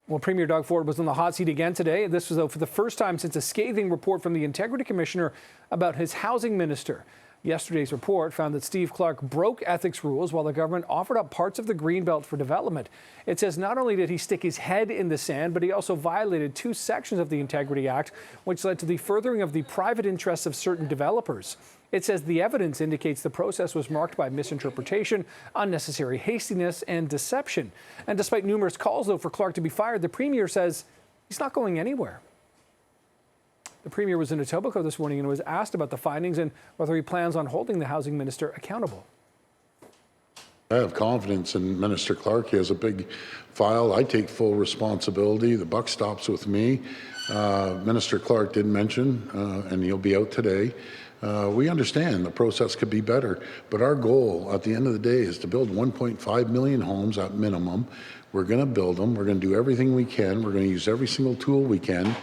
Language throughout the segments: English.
Well, Premier Doug Ford was on the hot seat again today. This was, though, for the first time since a scathing report from the Integrity Commissioner about his housing minister. Yesterday's report found that Steve Clark broke ethics rules while the government offered up parts of the Greenbelt for development. It says not only did he stick his head in the sand, but he also violated 2 sections of the Integrity Act, which led to the furthering of the private interests of certain developers. It says the evidence indicates the process was marked by misinterpretation, unnecessary hastiness, and deception. And despite numerous calls, though, for Clark to be fired, the Premier says he's not going anywhere. The Premier was in Etobicoke this morning and was asked about the findings and whether he plans on holding the housing minister accountable. I have confidence in Minister Clark. He has a big file. I take full responsibility. The buck stops with me. Minister Clark did mention, and he'll be out today, we understand the process could be better, but our goal at the end of the day is to build 1.5 million homes at minimum. We're going to build them. We're going to do everything we can. We're going to use every single tool we can.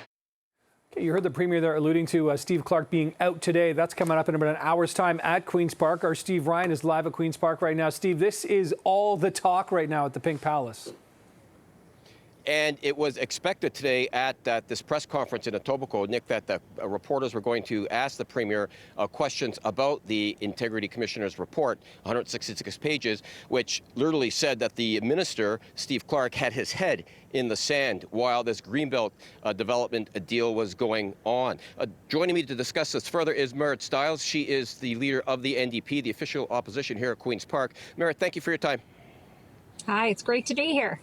Okay, you heard the Premier there alluding to Steve Clark being out today. That's coming up in about an hour's time at Queen's Park. Our Steve Ryan is live at Queen's Park right now. Steve, this is all the talk right now at the Pink Palace. And it was expected today at this press conference in Etobicoke, Nick, that the reporters were going to ask the Premier questions about the Integrity Commissioner's report, 166 pages, which literally said that the minister, Steve Clark, had his head in the sand while this Greenbelt development deal was going on. Joining me to discuss this further is Marit Stiles. She is the leader of the NDP, the official opposition here at Queen's Park. Marit, thank you for your time. Hi, it's great to be here.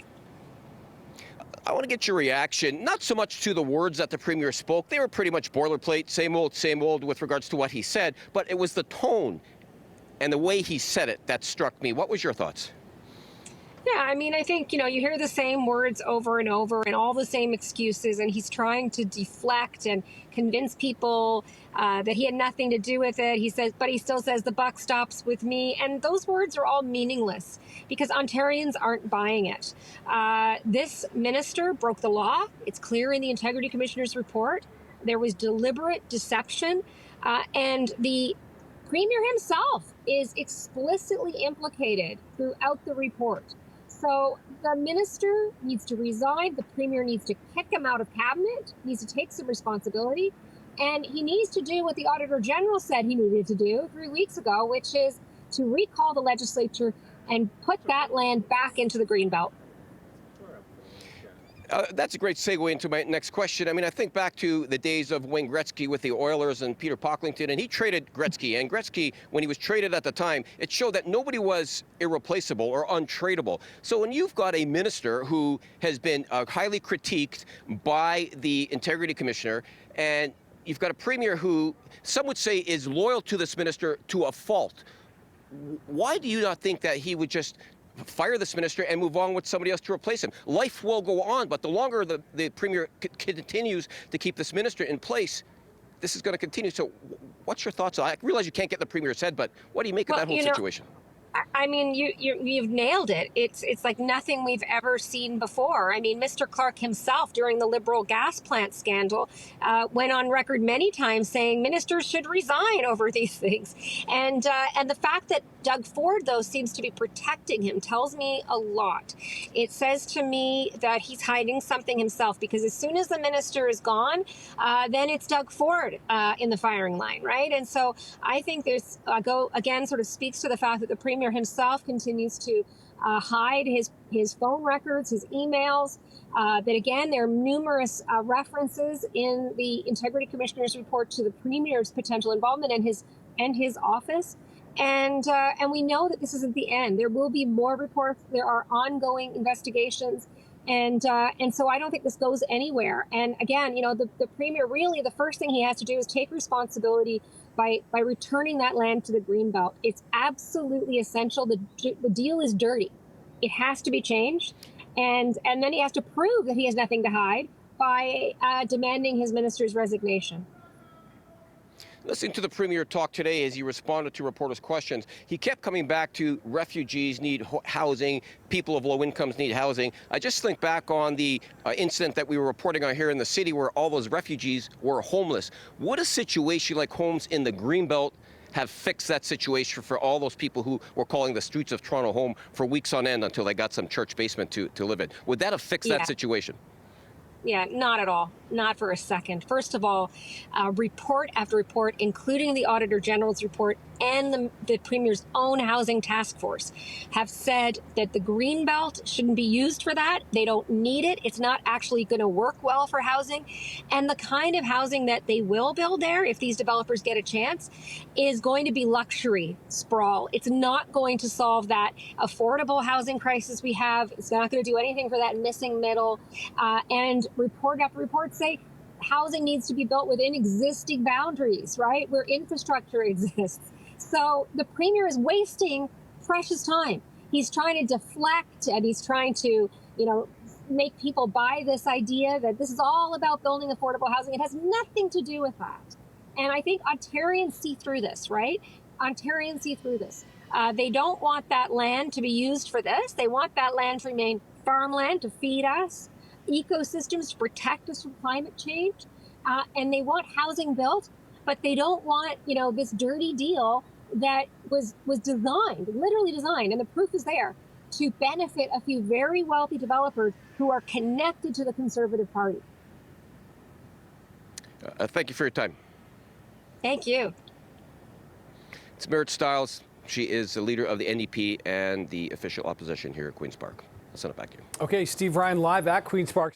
I want to get your reaction, not so much to the words that the Premier spoke. They were pretty much boilerplate, same old with regards to what he said, but it was the tone and the way he said it that struck me. What was your thoughts? Yeah, I mean, I think, you hear the same words over and over and all the same excuses, and he's trying to deflect and convince people that he had nothing to do with it. He says, but he still says the buck stops with me. And those words are all meaningless because Ontarians aren't buying it. This minister broke the law. It's clear in the Integrity Commissioner's report. There was deliberate deception, and the Premier himself is explicitly implicated throughout the report. So the minister needs to resign. The Premier needs to kick him out of cabinet, needs to take some responsibility, and he needs to do what the Auditor General said he needed to do 3 weeks ago, which is to recall the legislature and put that land back into the Greenbelt. That's a great segue into my next question. I mean, I think back to the days of Wayne Gretzky with the Oilers and Peter Pocklington, and he traded Gretzky. And Gretzky, when he was traded at the time, it showed that nobody was irreplaceable or untradeable. So when you've got a minister who has been highly critiqued by the Integrity Commissioner, and you've got a Premier who some would say is loyal to this minister to a fault, why do you not think that he would just fire this minister and move on with somebody else to replace him? Life will go on, but the longer the Premier continues to keep this minister in place, this is going to continue. So what's your thoughts? I realize you can't get the Premier's head, but what do you make of that whole situation? I mean, you've nailed it. It's like nothing we've ever seen before. I mean, Mr. Clark himself, during the Liberal gas plant scandal, went on record many times saying ministers should resign over these things. And the fact that Doug Ford, though, seems to be protecting him tells me a lot. It says to me that he's hiding something himself, because as soon as the minister is gone, then it's Doug Ford in the firing line, right? And so I think there's, sort of speaks to the fact that the Premier himself continues to hide his phone records, his emails. That again, there are numerous references in the Integrity Commissioner's report to the Premier's potential involvement and his office. And we know that this isn't the end. There will be more reports. There are ongoing investigations. And so I don't think this goes anywhere. And again, the Premier, really, the first thing he has to do is take responsibility by returning that land to the Greenbelt. It's absolutely essential. The deal is dirty. It has to be changed. And then he has to prove that he has nothing to hide by demanding his minister's resignation. Listening to the Premier talk today as he responded to reporters' questions, he kept coming back to refugees need housing, people of low incomes need housing. I just think back on the incident that we were reporting on here in the city where all those refugees were homeless. Would a situation like homes in the Greenbelt have fixed that situation for all those people who were calling the streets of Toronto home for weeks on end until they got some church basement to live in? Would that have fixed that situation? Yeah, not at all. Not for a second. First of all, report after report, including the Auditor General's report and the Premier's own housing task force, have said that the Greenbelt shouldn't be used for that. They don't need it. It's not actually going to work well for housing. And the kind of housing that they will build there, if these developers get a chance, is going to be luxury sprawl. It's not going to solve that affordable housing crisis we have. It's not going to do anything for that missing middle. And report after report say housing needs to be built within existing boundaries, right, where infrastructure exists. So the Premier is wasting precious time. He's trying to deflect, and he's trying to, make people buy this idea that this is all about building affordable housing. It has nothing to do with that. And I think Ontarians see through this, right? Ontarians see through this. They don't want that land to be used for this. They want that land to remain farmland to feed us, ecosystems to protect us from climate change, and they want housing built, but they don't want, this dirty deal that was designed, literally designed, and the proof is there, to benefit a few very wealthy developers who are connected to the Conservative Party. Thank you for your time. Thank you. It's Marit Stiles. She is the leader of the NDP and the official opposition here at Queen's Park. I'll send it back to you. Okay, Steve Ryan live at Queen's Park.